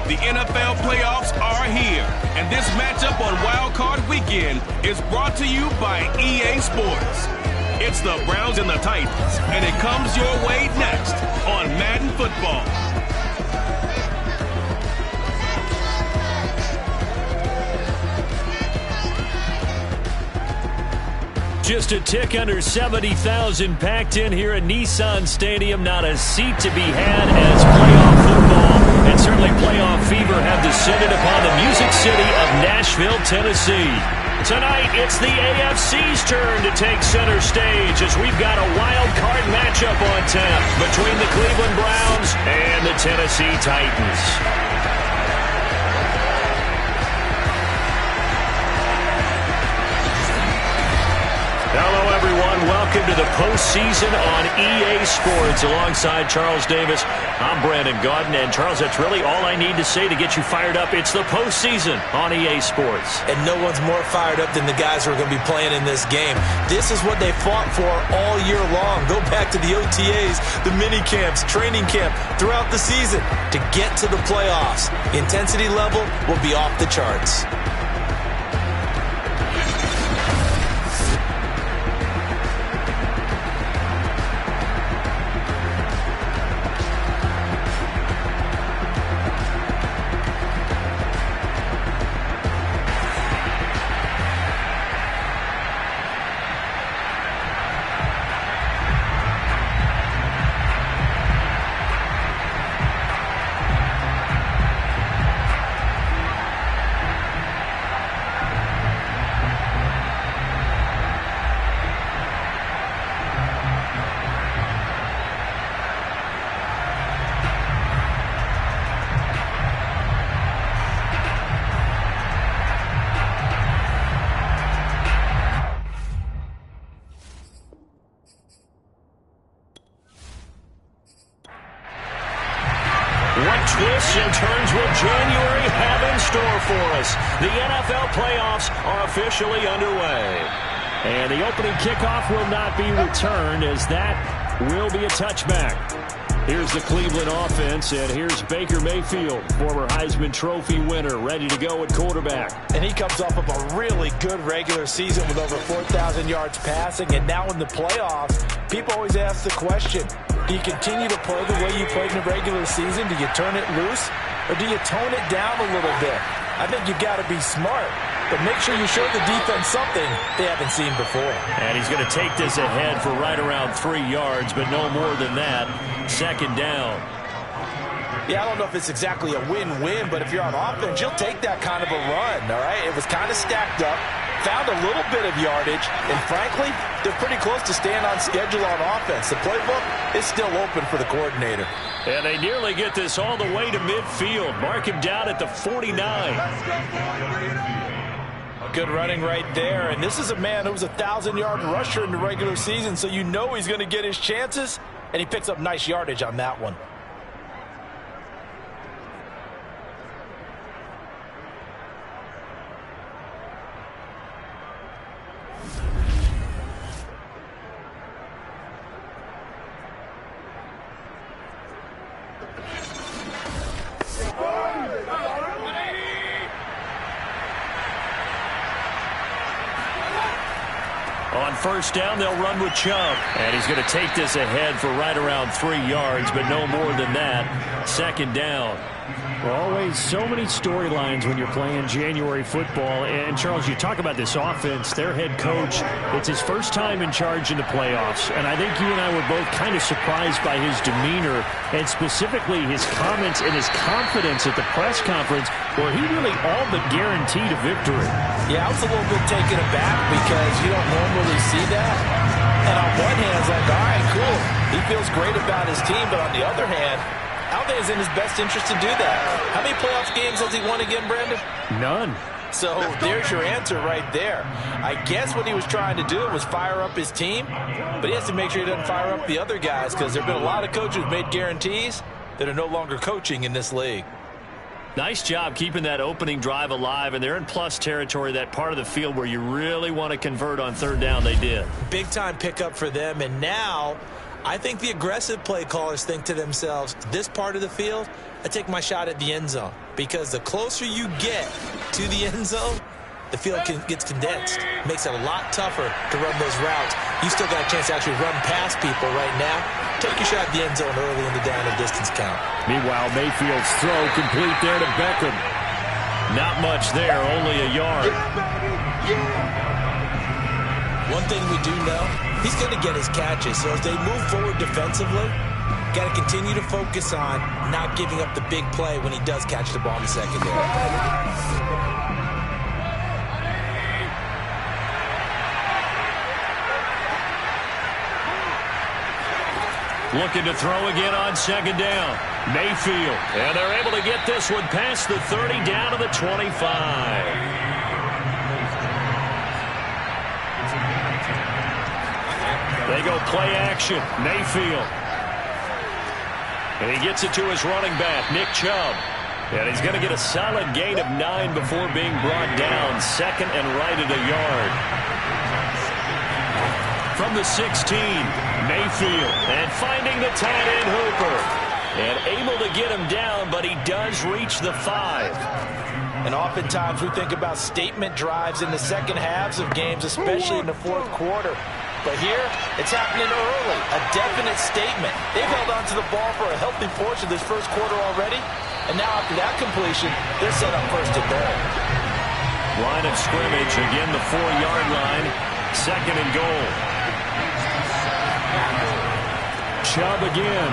The NFL playoffs are here, and this matchup on Wild Card Weekend is brought to you by EA Sports. It's the Browns and the Titans, and it comes your way next on Madden Football. Just a tick under 70,000 packed in here at Nissan Stadium. Not a seat to be had as playoff football and certainly playoff fever have descended upon the Music City of Nashville, Tennessee. Tonight, it's the AFC's turn to take center stage as we've got a wild card matchup on tap between the Cleveland Browns and the Tennessee Titans. Hello, everyone. Welcome to the postseason on EA Sports. Alongside Charles Davis, I'm Brandon Gaudin. And, Charles, that's really all I need to say to get you fired up. It's the postseason on EA Sports. And no one's more fired up than the guys who are going to be playing in this game. This is what they fought for all year long. Go back to the OTAs, the mini camps, training camp, throughout the season to get to the playoffs. The intensity level will be off the charts. Twists and turns will January have in store for us. The NFL playoffs are officially underway. And the opening kickoff will not be returned as that will be a touchback. Here's the Cleveland offense, and here's Baker Mayfield, former Heisman Trophy winner, ready to go at quarterback. And he comes off of a really good regular season with over 4,000 yards passing, and now in the playoffs, people always ask the question, do you continue to play the way you played in the regular season? Do you turn it loose, or do you tone it down a little bit? I think you've got to be smart, but make sure you show the defense something they haven't seen before. And he's going to take this ahead for right around 3 yards, but no more than that. Second down. Yeah, I don't know if it's exactly a win-win, but if you're on offense, you'll take that kind of a run, all right? It was kind of stacked up, found a little bit of yardage, and frankly, they're pretty close to staying on schedule on offense. The playbook is still open for the coordinator. And they nearly get this all the way to midfield. Mark him down at the 49. Good running right there, and this is a man who was a 1,000-yard rusher in the regular season, so you know he's going to get his chances, and he picks up nice yardage on that one. On first down, they'll run with Chubb. And he's going to take this ahead for right around 3 yards, but no more than that. Second down. Always so many storylines when you're playing January football. And, Charles, you talk about this offense, their head coach, it's his first time in charge in the playoffs. And I think you and I were both kind of surprised by his demeanor and specifically his comments and his confidence at the press conference where he really all but guaranteed a victory. Yeah, I was a little bit taken aback because you don't normally see that. And on one hand, it's like, all right, cool. He feels great about his team. But on the other hand, I don't think it's in his best interest to do that. How many playoff games has he won again, Brandon? None. So there's your answer right there. I guess what he was trying to do was fire up his team, but he has to make sure he doesn't fire up the other guys because there have been a lot of coaches who've made guarantees that are no longer coaching in this league. Nice job keeping that opening drive alive, and they're in plus territory, that part of the field where you really want to convert on third down. They did. Big-time pickup for them, and now I think the aggressive play callers think to themselves, this part of the field, I take my shot at the end zone. Because the closer you get to the end zone, the field gets condensed. Makes it a lot tougher to run those routes. You still got a chance to actually run past people right now. Take your shot at the end zone early in the down and distance count. Meanwhile, Mayfield's throw complete there to Beckham. Not much there, only a yard. One thing we do know, he's going to get his catches. So as they move forward defensively, got to continue to focus on not giving up the big play when he does catch the ball in the secondary. Looking to throw again on second down. Mayfield. And they're able to get this one past the 30 down to the 25. They go play action. Mayfield. And he gets it to his running back, Nick Chubb. And he's going to get a solid gain of 9 before being brought down. Second and right at a yard. From the 16, Mayfield. And finding the tight end Hooper. And able to get him down, but he does reach the 5. And oftentimes we think about statement drives in the second halves of games, especially in the fourth quarter. But here, it's happening early, a definite statement. They've held on to the ball for a healthy portion of this first quarter already. And now after that completion, they're set up first and goal. Line of scrimmage, again the 4-yard line. Second and goal. Chubb again.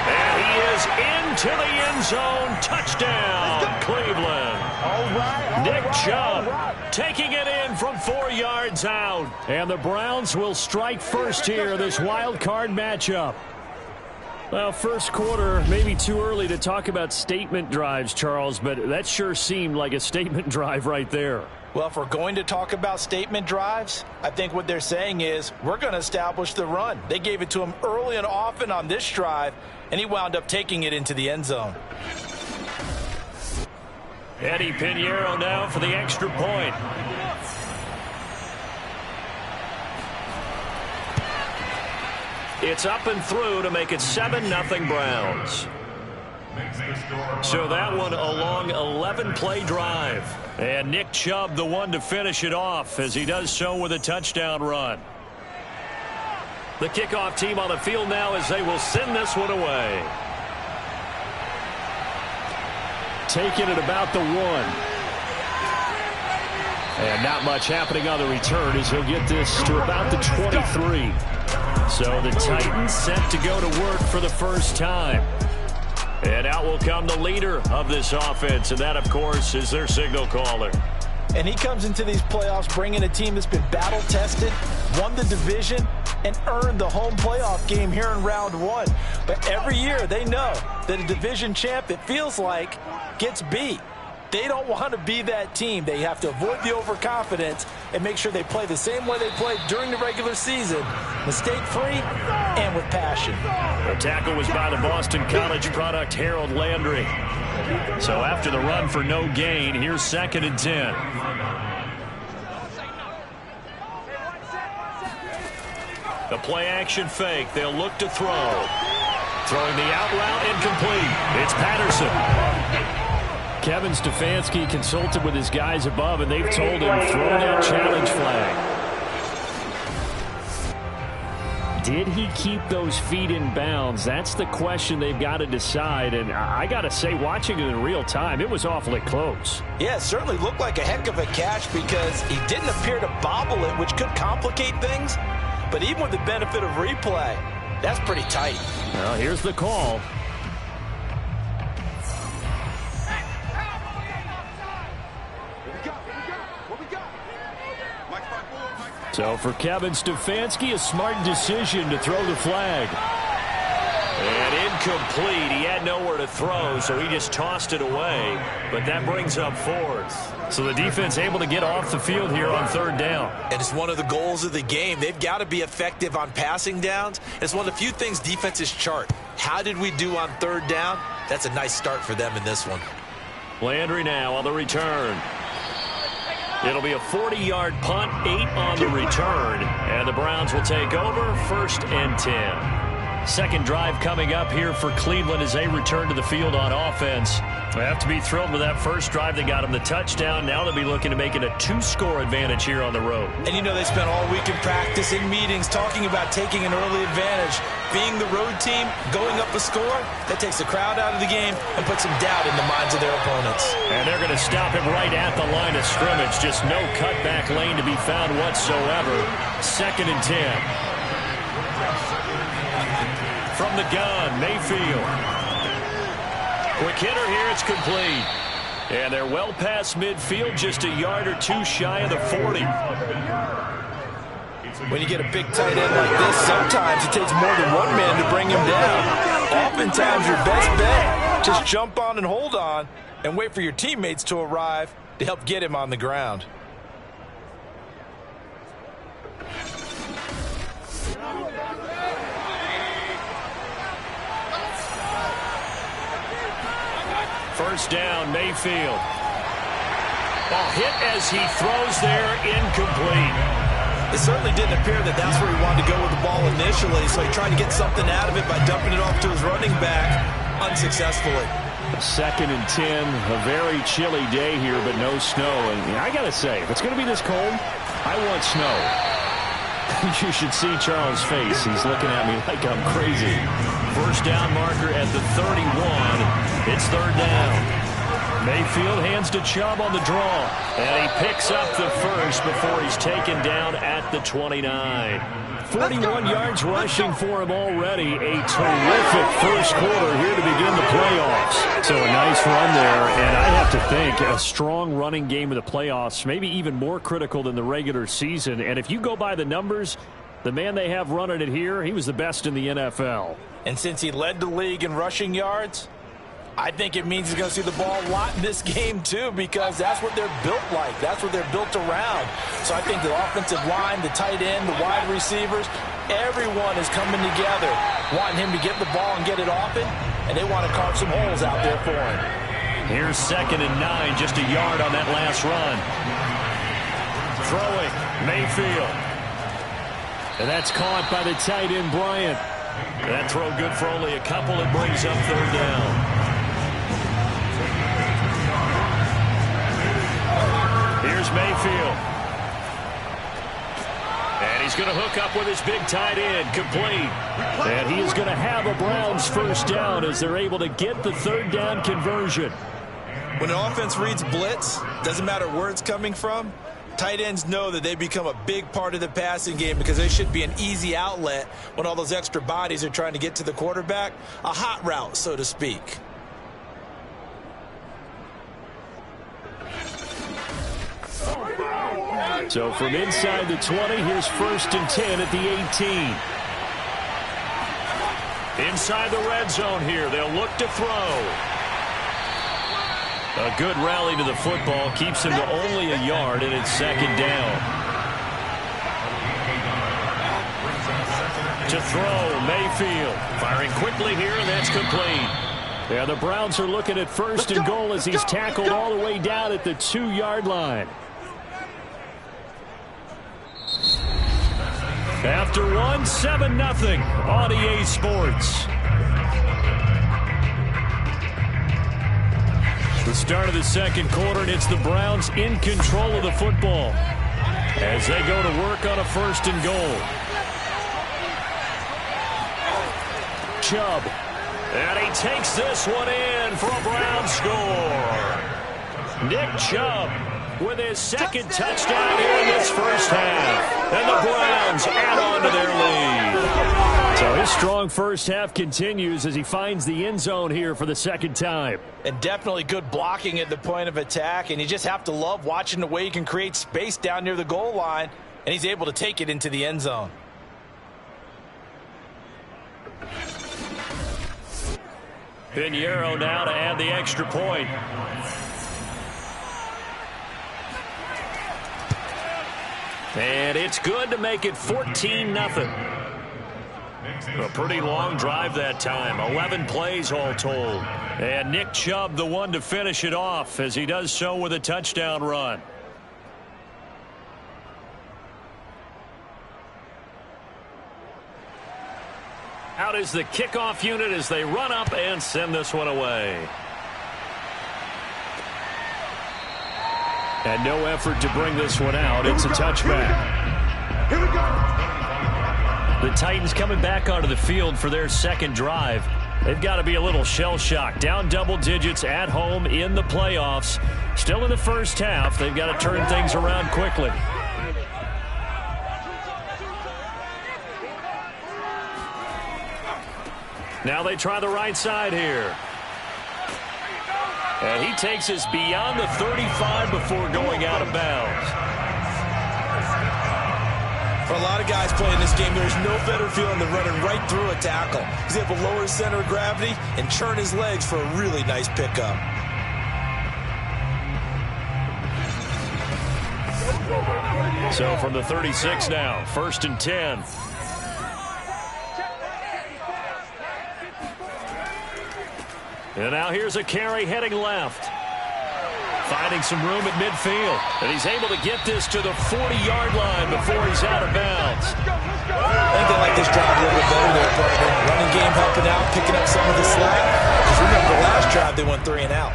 And he is into the end zone. Touchdown, Cleveland. Nick Chubb taking it in from 4 yards out. And the Browns will strike first here, this wild card matchup. Well, first quarter, maybe too early to talk about statement drives, Charles, but that sure seemed like a statement drive right there. Well, if we're going to talk about statement drives, I think what they're saying is we're going to establish the run. They gave it to him early and often on this drive, and he wound up taking it into the end zone. Eddie Pinheiro now for the extra point. It's up and through to make it 7-0 Browns. So that one a long 11-play drive. And Nick Chubb the one to finish it off as he does so with a touchdown run. The kickoff team on the field now as they will send this one away. Taking it about the 1. And not much happening on the return as he'll get this to about the 23. So the Titans set to go to work for the first time. And out will come the leader of this offense, and that, of course, is their signal caller. And he comes into these playoffs bringing a team that's been battle-tested, won the division, and earned the home playoff game here in round 1. But every year they know that a division champ, it feels like, gets beat. They don't want to be that team. They have to avoid the overconfidence and make sure they play the same way they played during the regular season, mistake-free and with passion. The tackle was by the Boston College product, Harold Landry. So after the run for no gain, here's 2nd and 10. The play-action fake. They'll look to throw. Throwing the out route incomplete. It's Patterson. Kevin Stefanski consulted with his guys above, and they've told him throw that challenge flag. Did he keep those feet in bounds? That's the question they've got to decide. And I got to say, watching it in real time, it was awfully close. Yeah, it certainly looked like a heck of a catch because he didn't appear to bobble it, which could complicate things. But even with the benefit of replay, that's pretty tight. Well, here's the call. So for Kevin Stefanski, a smart decision to throw the flag. And incomplete. He had nowhere to throw, so he just tossed it away. But that brings up 4th. So the defense able to get off the field here on 3rd down. And it's one of the goals of the game. They've got to be effective on passing downs. It's one of the few things defenses chart. How did we do on 3rd down? That's a nice start for them in this one. Landry now on the return. It'll be a 40-yard punt, 8 on the return. And the Browns will take over 1st and 10. Second drive coming up here for Cleveland as they return to the field on offense. They have to be thrilled with that first drive that got them the touchdown. Now they'll be looking to make it a 2-score advantage here on the road. And you know they spent all week in practice, in meetings, talking about taking an early advantage. Being the road team, going up a score, that takes the crowd out of the game and puts some doubt in the minds of their opponents. And they're going to stop him right at the line of scrimmage. Just no cutback lane to be found whatsoever. 2nd and 10. From the gun, Mayfield. Quick hitter here, it's complete. And they're well past midfield, just a yard or two shy of the 40. When you get a big tight end like this, sometimes it takes more than one man to bring him down. Oftentimes your best bet, just jump on and hold on and wait for your teammates to arrive to help get him on the ground. First down, Mayfield. Ball hit as he throws there, incomplete. It certainly didn't appear that that's where he wanted to go with the ball initially, so he tried to get something out of it by dumping it off to his running back, unsuccessfully. 2nd and 10, a very chilly day here, but no snow. And I got to say, if it's going to be this cold, I want snow. You should see Charles' face. He's looking at me like I'm crazy. First down marker at the 31. It's 3rd down. Mayfield hands to Chubb on the draw. And he picks up the first before he's taken down at the 29. 41 yards rushing for him already. A terrific first quarter here to begin the playoffs. So a nice run there, and I have to think a strong running game of the playoffs, maybe even more critical than the regular season. And if you go by the numbers, the man they have running it here, he was the best in the NFL. And since he led the league in rushing yards, I think it means he's going to see the ball a lot in this game, too, because that's what they're built like. That's what they're built around. So I think the offensive line, the tight end, the wide receivers, everyone is coming together, wanting him to get the ball and get it often, and they want to carve some holes out there for him. Here's 2nd and 9, just a yard on that last run. Throwing, Mayfield. And that's caught by the tight end, Bryant. That throw good for only a couple. It brings up 3rd down. Here's Mayfield. And he's going to hook up with his big tight end, complete. And he is going to have a Browns first down as they're able to get the 3rd down conversion. When an offense reads blitz, doesn't matter where it's coming from, tight ends know that they become a big part of the passing game because they should be an easy outlet when all those extra bodies are trying to get to the quarterback. A hot route, so to speak. So from inside the 20, here's 1st and 10 at the 18. Inside the red zone here, they'll look to throw. A good rally to the football keeps him to only a yard, and it's 2nd down. To throw, Mayfield. Firing quickly here, and that's complete. Yeah, the Browns are looking at 1st and goal as he's tackled all the way down at the 2-yard line. After 7-0 on EA Sports. The start of the 2nd quarter, and it's the Browns in control of the football as they go to work on a 1st and goal. Chubb. And he takes this one in for a Browns score. Nick Chubb with his 2nd touchdown here in this first half. And the Browns add on to their lead. So his strong first half continues as he finds the end zone here for the 2nd time. And definitely good blocking at the point of attack. And you just have to love watching the way he can create space down near the goal line. And he's able to take it into the end zone. Pinheiro now to add the extra point. And it's good to make it 14-0. A pretty long drive that time. 11 plays all told. And Nick Chubb the one to finish it off as he does so with a touchdown run. Out is the kickoff unit as they run up and send this one away. And no effort to bring this one out. It's a touchback. Here we go. The Titans coming back onto the field for their second drive. They've got to be a little shell-shocked. Down double digits at home in the playoffs. Still in the first half. They've got to turn things around quickly. Now they try the right side here. And he takes us beyond the 35 before going out of bounds. For a lot of guys playing this game, there's no better feeling than running right through a tackle. He's able to lower his center of gravity and churn his legs for a really nice pickup. So from the 36 now, 1st and 10. And now here's a carry heading left. Finding some room at midfield. And he's able to get this to the 40-yard line before he's out of bounds. I think they like this drive a little bit better there, partner. Running game helping out, picking up some of the slack. Because remember, the last drive they went 3 and out.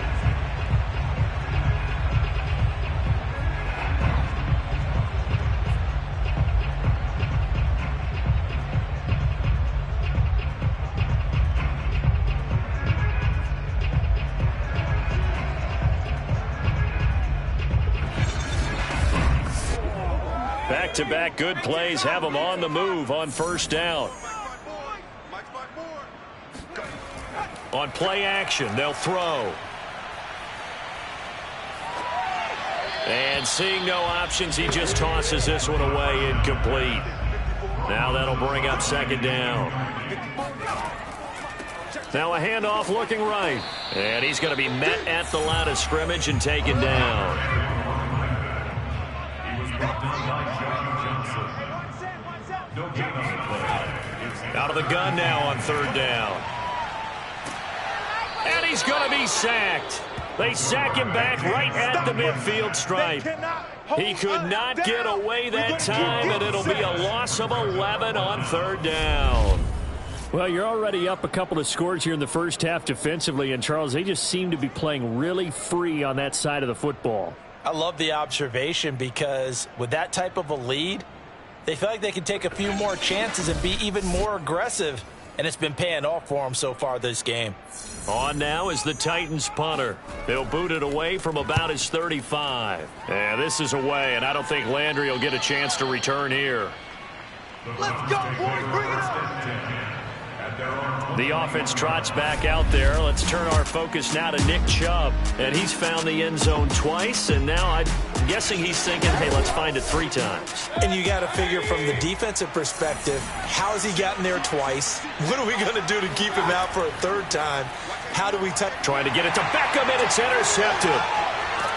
Back-to-back good plays have them on the move on first down. On play action, they'll throw. And seeing no options, he just tosses this one away incomplete. Now that'll bring up 2nd down. Now a handoff looking right. And he's going to be met at the line of scrimmage and taken down. Out of the gun now on 3rd down. And he's going to be sacked. They sack him back right at the midfield stripe. He could not get away that time, and it'll be a loss of 11 on 3rd down. Well, you're already up a couple of scores here in the first half defensively, and Charles, they just seem to be playing really free on that side of the football. I love the observation because with that type of a lead, they feel like they can take a few more chances and be even more aggressive, and it's been paying off for them so far this game. On now is the Titans punter. They'll boot it away from about his 35. And this is away, and I don't think Landry will get a chance to return here. Let's go, boys. Bring it on. The offense trots back out there. Let's turn our focus now to Nick Chubb. And he's found the end zone twice, and now I'm guessing he's thinking, hey, let's find it 3 times. And you got to figure from the defensive perspective, how has he gotten there twice? What are we going to do to keep him out for a 3rd time? How do we touch? Trying to get it to Beckham, and it's intercepted.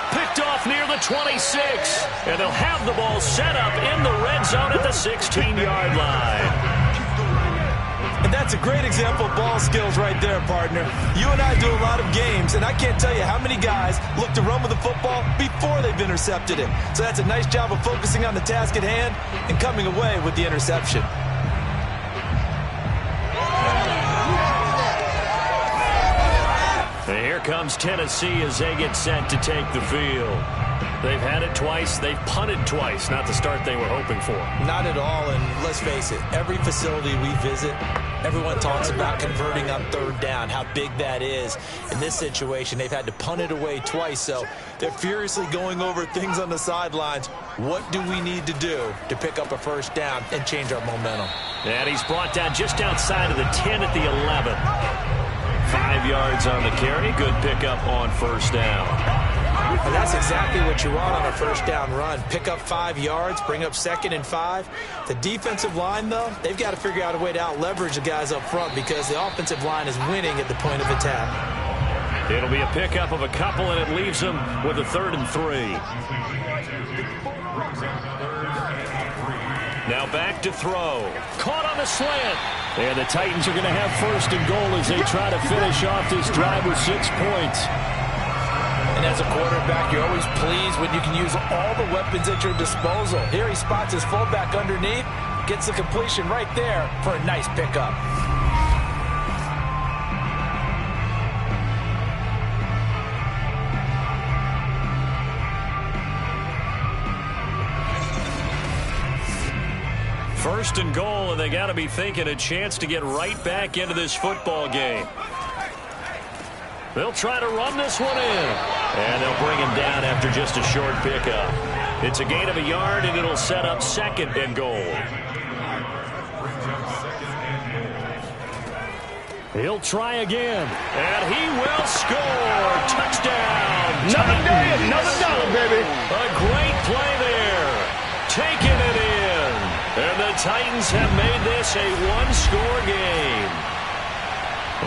Picked off near the 26. And they'll have the ball set up in the red zone at the 16-yard line. And that's a great example of ball skills right there, partner. You and I do a lot of games, and I can't tell you how many guys look to run with the football before they've intercepted it. So that's a nice job of focusing on the task at hand and coming away with the interception. And here comes Tennessee as they get set to take the field. They've had it twice. They've punted twice. Not the start they were hoping for. Not at all, and let's face it, every facility we visit, everyone talks about converting on 3rd down, how big that is. In this situation, they've had to punt it away twice, so they're furiously going over things on the sidelines. What do we need to do to pick up a 1st down and change our momentum? And he's brought down just outside of the 10 at the 11. 5 yards on the carry. Good pickup on 1st down. And that's exactly what you want on a 1st down run. Pick up 5 yards, bring up 2nd and 5. The defensive line, though, they've got to figure out a way to out-leverage the guys up front because the offensive line is winning at the point of attack. It'll be a pickup of a couple, and it leaves them with a 3rd and 3. Now back to throw. Caught on the slant. And the Titans are going to have 1st and goal as they try to finish off this drive with 6 points. And as a quarterback, you're always pleased when you can use all the weapons at your disposal. Here he spots his fullback underneath, gets the completion right there for a nice pickup. 1st and goal, and they got to be thinking a chance to get right back into this football game. They'll try to run this one in, and they'll bring him down after just a short pickup. It's a gain of a yard, and it'll set up 2nd and goal. He'll try again, and he will score. Touchdown. Another day, another dollar, baby. A great play there. Taking it in. And the Titans have made this a one-score game.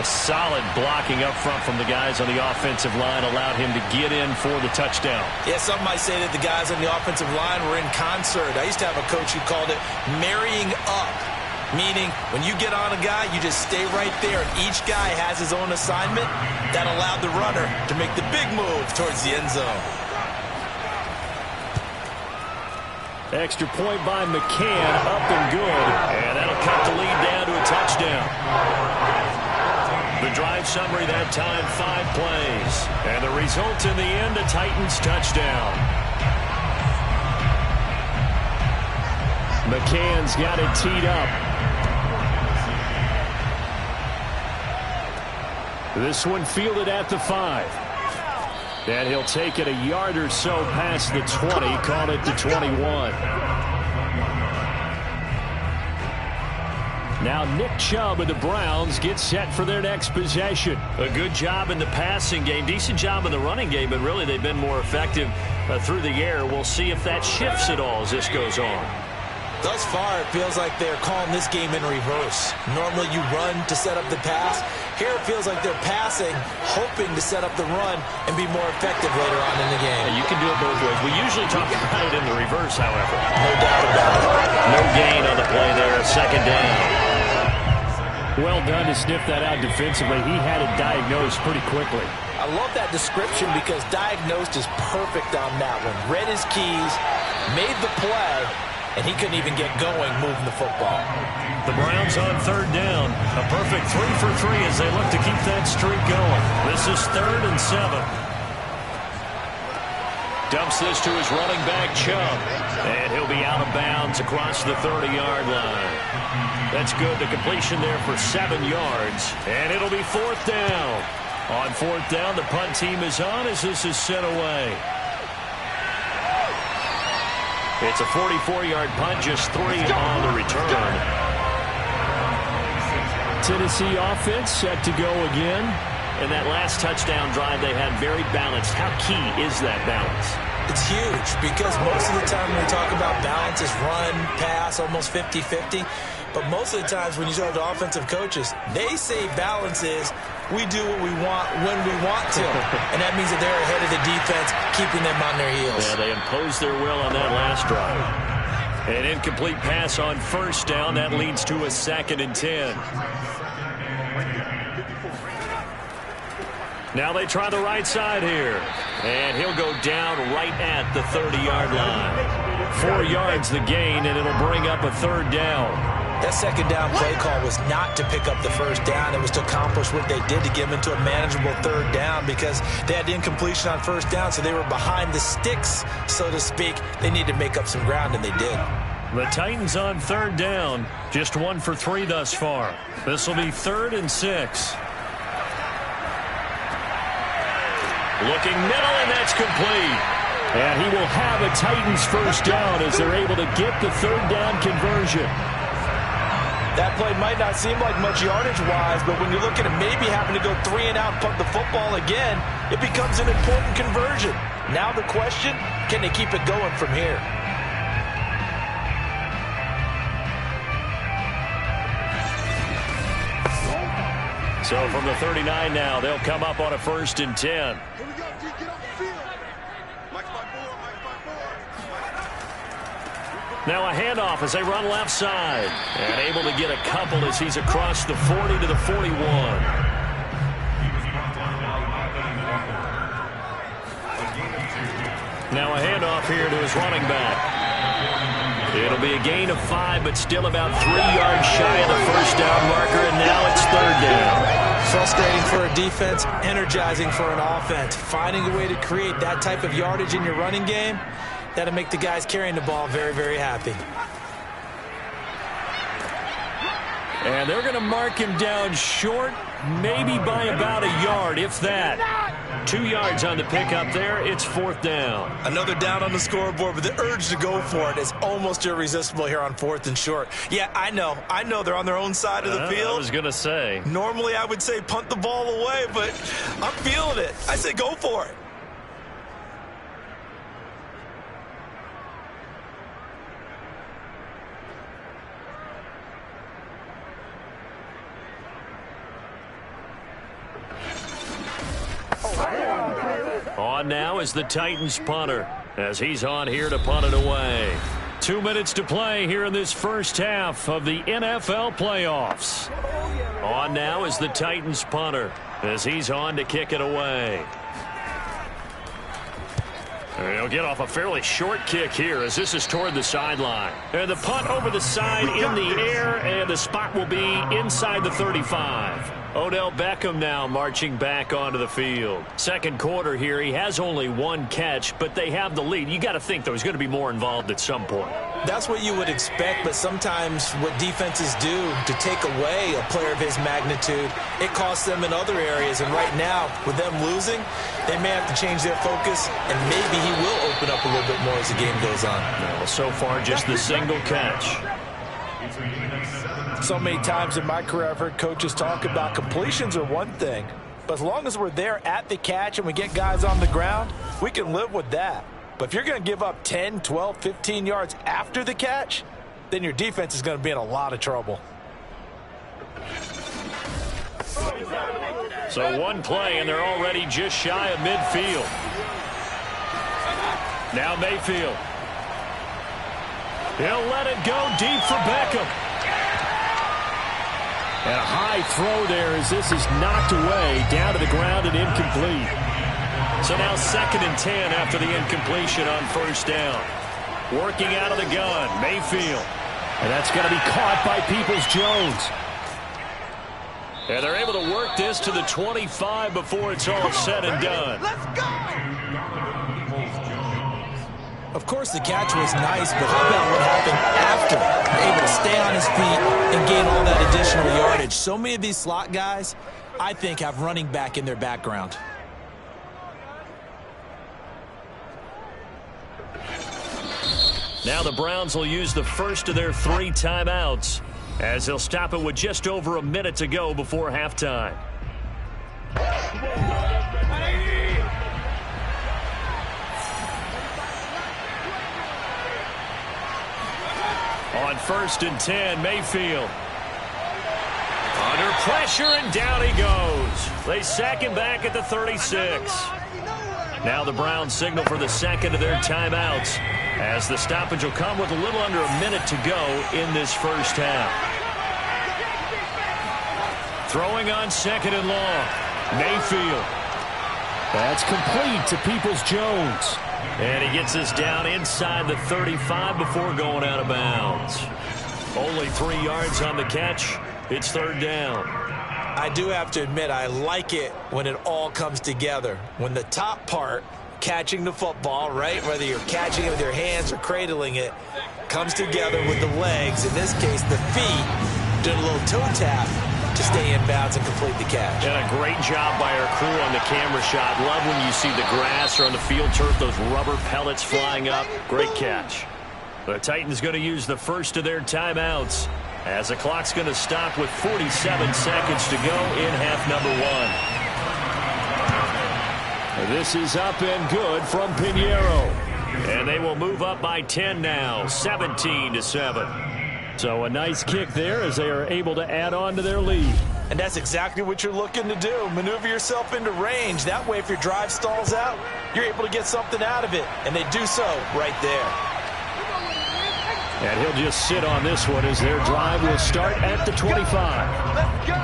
A solid blocking up front from the guys on the offensive line allowed him to get in for the touchdown. Yeah, some might say that the guys on the offensive line were in concert. I used to have a coach who called it marrying up. Meaning, when you get on a guy, you just stay right there. And each guy has his own assignment. That allowed the runner to make the big move towards the end zone. Extra point by McCann, up and good. And that'll cut the lead down to a touchdown. The drive summary that time, 5 plays. And the result in the end, a Titans touchdown. McCann's got it teed up. This one fielded at the 5. And he'll take it a yard or so past the 20, call it the 21. Now Nick Chubb of the Browns gets set for their next possession. A good job in the passing game, decent job in the running game, but really they've been more effective through the air. We'll see if that shifts at all as this goes on. Thus far, it feels like they're calling this game in reverse. Normally you run to set up the pass. Here it feels like they're passing, hoping to set up the run and be more effective later on in the game. Yeah, you can do it both ways. We usually talk about it in the reverse, however. No doubt about it. No gain on the play there, 2nd down. Well done to sniff that out defensively. He had it diagnosed pretty quickly. I love that description because diagnosed is perfect on that one. Read his keys, made the play, and he couldn't even get going moving the football. The Browns on 3rd down. A perfect 3 for 3 as they look to keep that streak going. This is 3rd and 7. Dumps this to his running back, Chubb. And he'll be out of bounds across the 30-yard line. That's good. The completion there for 7 yards. And it'll be 4th down. On 4th down, the punt team is on as this is sent away. It's a 44-yard punt, just 3 on the return. Tennessee offense set to go again. And that last touchdown drive they had very balanced. How key is that balance? It's huge because most of the time when we talk about balance, it's run, pass, almost 50-50. But most of the times when you talk to offensive coaches, they say balance is we do what we want when we want to. And that means that they're ahead of the defense, keeping them on their heels. Yeah, they imposed their will on that last drive. An incomplete pass on 1st down. That leads to a 2nd and 10. Now they try the right side here. And he'll go down right at the 30-yard line. 4 yards the gain, and it'll bring up a 3rd down. That 2nd down play call was not to pick up the 1st down. It was to accomplish what they did to get them into a manageable 3rd down because they had the incompletion on 1st down, so they were behind the sticks, so to speak. They needed to make up some ground, and they did. The Titans on 3rd down. Just 1 for 3 thus far. This will be 3rd and 6. Looking middle, and that's complete. And he will have a Titans 1st down as they're able to get the 3rd down conversion. That play might not seem like much yardage-wise, but when you're looking at maybe having to go 3 and out and punt the football again, it becomes an important conversion. Now the question, can they keep it going from here? So from the 39 now, they'll come up on a 1st and 10. Here we go, D. Get off the field. Mike's my boy, Mike's my boy. Now a handoff as they run left side. And able to get a couple as he's across the 40 to the 41. Now a handoff here to his running back. It'll be a gain of 5, but still about 3 yards shy of the 1st down marker, and now it's 3rd down. Frustrating for a defense, energizing for an offense. Finding a way to create that type of yardage in your running game, that'll make the guys carrying the ball very, very happy. And they're going to mark him down short, maybe by about a yard, if that. 2 yards on the pickup there. It's 4th down. Another down on the scoreboard, but the urge to go for it is almost irresistible here on 4th and short. Yeah, I know they're on their own side of the field. I was going to say. Normally I would say punt the ball away, but I'm feeling it. I say go for it. On now is the Titans punter, as he's on here to punt it away. 2 minutes to play here in this first half of the NFL playoffs. On now is the Titans punter, as he's on to kick it away. He'll get off a fairly short kick here, as this is toward the sideline. And the punt over the side in the air, and the spot will be inside the 35. Odell Beckham now marching back onto the field. Second quarter here, he has only 1 catch, but they have the lead. You got to think, though, he's going to be more involved at some point. That's what you would expect, but sometimes what defenses do to take away a player of his magnitude, it costs them in other areas. And right now, with them losing, they may have to change their focus, and maybe he will open up a little bit more as the game goes on. Well, so far, just the single catch. So many times in my career, I've heard coaches talk about completions are one thing, but as long as we're there at the catch and we get guys on the ground, we can live with that. But if you're going to give up 10, 12, 15 yards after the catch, then your defense is going to be in a lot of trouble. So 1 play, and they're already just shy of midfield. Now Mayfield. He'll let it go deep for Beckham. And a high throw there as this is knocked away down to the ground and incomplete. So now 2nd and 10 after the incompletion on 1st down. Working out of the gun, Mayfield. And that's going to be caught by Peoples-Jones. And they're able to work this to the 25 before it's all said and done. Let's go! Of course, the catch was nice, but how about what happened after? Able to stay on his feet and gain all that additional yardage. So many of these slot guys, I think, have running back in their background. Now the Browns will use the first of their 3 timeouts, as they'll stop it with just over a minute to go before halftime. On 1st and 10, Mayfield. Under pressure, and down he goes. They sack him back at the 36. Now the Browns signal for the 2nd of their timeouts, as the stoppage will come with a little under a minute to go in this first half. Throwing on 2nd and long. Mayfield. That's complete to Peoples-Jones. And he gets us down inside the 35 before going out of bounds. Only 3 yards on the catch. It's 3rd down. I do have to admit, I like it when it all comes together. When the top part, catching the football, right, whether you're catching it with your hands or cradling it, comes together with the legs, in this case the feet, doing a little toe tap to stay in bounds and complete the catch. And a great job by our crew on the camera shot. Love when you see the grass or on the field turf, those rubber pellets flying up. Great catch. The Titans going to use the first of their timeouts, as the clock's going to stop with 47 seconds to go in half number 1. This is up and good from Pinheiro. And they will move up by 10 now, 17-7. So a nice kick there as they are able to add on to their lead. And that's exactly what you're looking to do. Maneuver yourself into range. That way, if your drive stalls out, you're able to get something out of it. And they do so right there. And he'll just sit on this one as their drive will start at the 25. Let's go!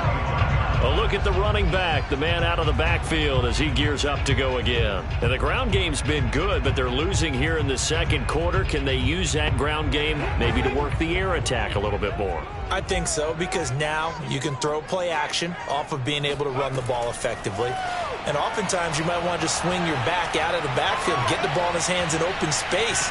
A look at the running back, the man out of the backfield as he gears up to go again. And the ground game's been good, but they're losing here in the 2nd quarter. Can they use that ground game maybe to work the air attack a little bit more? I think so, because now you can throw play action off of being able to run the ball effectively. And oftentimes you might want to just swing your back out of the backfield, get the ball in his hands in open space.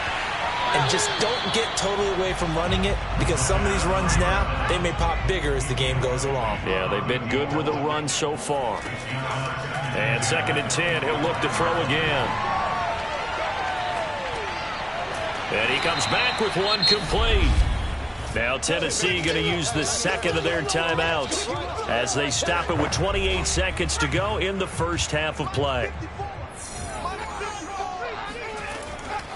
and just don't get totally away from running it, because some of these runs now, they may pop bigger as the game goes along. Yeah, they've been good with the run so far. And 2nd and 10, he'll look to throw again. And he comes back with one complete. Now Tennessee going to use the second of their timeouts as they stop it with 28 seconds to go in the first half of play.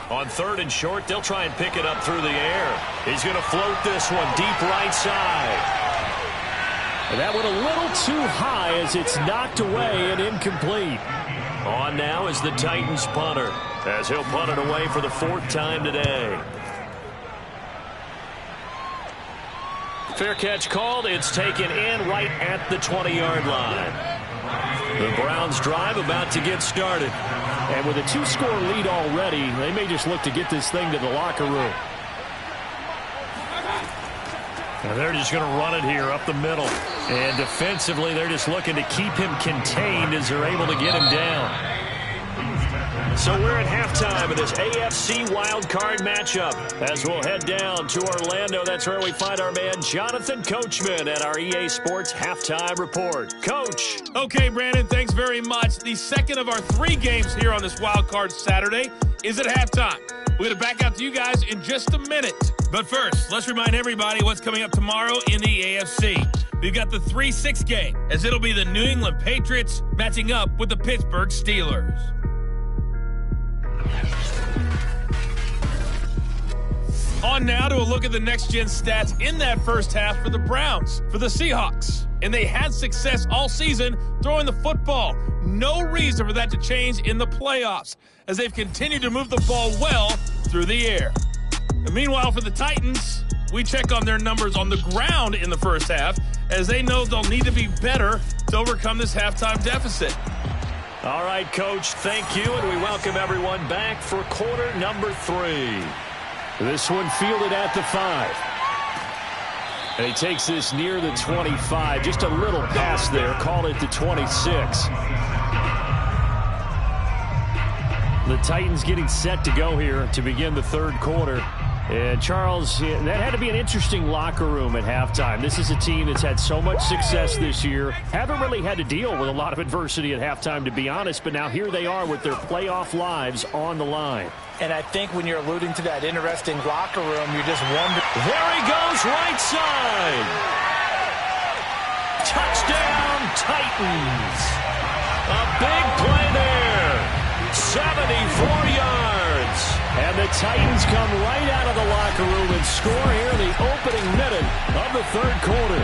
On 3rd and short, they'll try and pick it up through the air. He's going to float this one deep right side. And that went a little too high as it's knocked away and incomplete. On now is the Titans punter, as he'll punt it away for the 4th time today. Fair catch called. It's taken in right at the 20-yard line. The Browns drive about to get started. And with a 2-score lead already, they may just look to get this thing to the locker room. And they're just going to run it here up the middle. And defensively, they're just looking to keep him contained as they're able to get him down. So we're at halftime of this AFC wildcard matchup. As we'll head down to Orlando, that's where we find our man Jonathan Coachman at our EA Sports Halftime Report. Coach. Okay, Brandon, thanks very much. The second of our 3 games here on this wildcard Saturday is at halftime. We're going to back out to you guys in just a minute. But first, let's remind everybody what's coming up tomorrow in the AFC. We've got the 3-6 game, as it'll be the New England Patriots matching up with the Pittsburgh Steelers. On now to a look at the next-gen stats in that first half for the Browns, for the Seahawks. And they had success all season throwing the football. No reason for that to change in the playoffs, as they've continued to move the ball well through the air. And meanwhile, for the Titans, we check on their numbers on the ground in the first half, as they know they'll need to be better to overcome this halftime deficit. All right, Coach, thank you, and we welcome everyone back for quarter number 3. This one fielded at the 5. And he takes this near the 25. Just a little pass there. Call it the 26. The Titans getting set to go here to begin the 3rd quarter. And, Charles, that had to be an interesting locker room at halftime. This is a team that's had so much success this year. Haven't really had to deal with a lot of adversity at halftime, to be honest. But now here they are with their playoff lives on the line. And I think when you're alluding to that interesting locker room, you're just wondering. There he goes, right side. Touchdown, Titans. A big play there. 74 yards. And the Titans come right out of the locker room and score here in the opening minute of the 3rd quarter.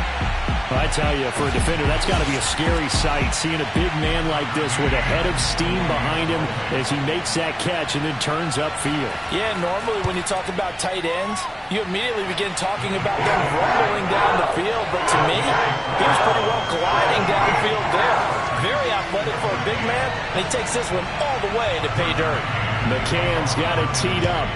I tell you, for a defender, that's got to be a scary sight, seeing a big man like this with a head of steam behind him as he makes that catch and then turns upfield. Yeah, normally when you talk about tight ends, you immediately begin talking about them rumbling down the field. But to me, he was pretty well gliding downfield there. Very athletic for a big man, and he takes this one all the way to pay dirt. McCann's got it teed up.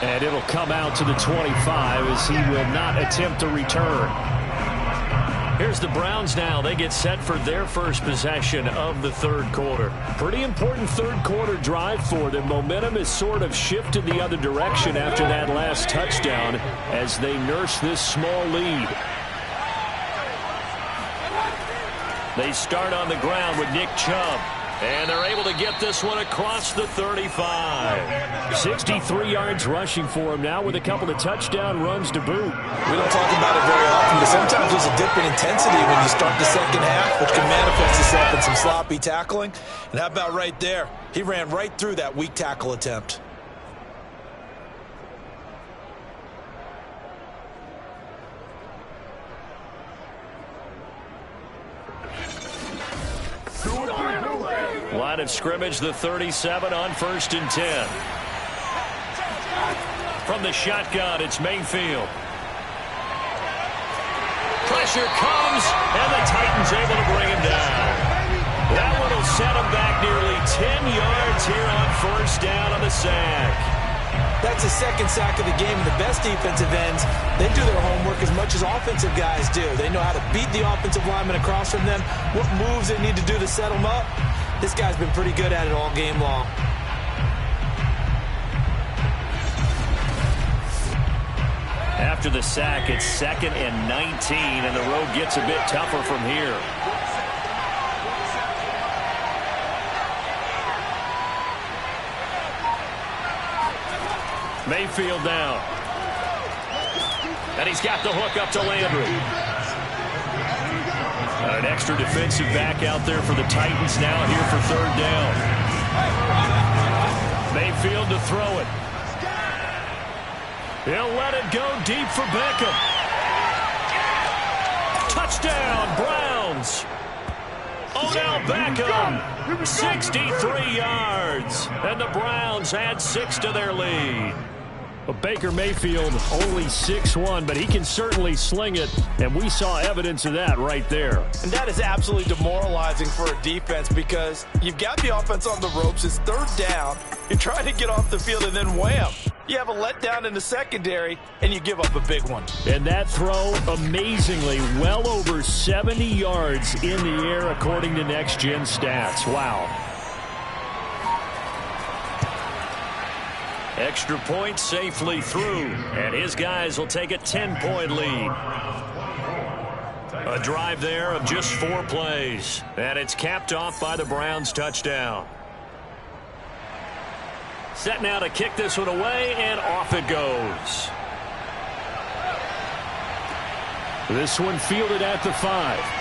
And it'll come out to the 25 as he will not attempt to return. Here's the Browns now. They get set for their first possession of the 3rd quarter. Pretty important 3rd quarter drive for them. Momentum has sort of shifted the other direction after that last touchdown as they nurse this small lead. They start on the ground with Nick Chubb. And they're able to get this one across the 35. 63 yards rushing for him now with a couple of touchdown runs to boot. We don't talk about it very often, but sometimes there's a dip in intensity when you start the second half, which can manifest itself in some sloppy tackling. And how about right there? He ran right through that weak tackle attempt. Line of scrimmage, the 37 on 1st and 10. From the shotgun, it's Mayfield. Pressure comes, and the Titans able to bring him down. That one will set him back nearly 10 yards here on 1st down on the sack. That's the 2nd sack of the game. The best defensive ends, they do their homework as much as offensive guys do. They know how to beat the offensive lineman across from them, what moves they need to do to set them up. This guy's been pretty good at it all game long. After the sack, it's 2nd and 19, and the road gets a bit tougher from here. Mayfield down. And he's got the hook up to Landry. An extra defensive back out there for the Titans now here for 3rd down. Mayfield to throw it. He'll let it go deep for Beckham. Touchdown, Browns. Odell Beckham, 63 yards. And the Browns add 6 to their lead. But Baker Mayfield only 6'1", but he can certainly sling it, and we saw evidence of that right there. And that is absolutely demoralizing for a defense because you've got the offense on the ropes. It's 3rd down. You're trying to get off the field, and then wham. You have a letdown in the secondary, and you give up a big one. And that throw, amazingly, well over 70 yards in the air, according to Next Gen Stats. Wow. Extra point safely through, and his guys will take a 10-point lead. A drive there of just 4 plays, and it's capped off by the Browns' touchdown. Set now to kick this one away, and off it goes. This one fielded at the 5.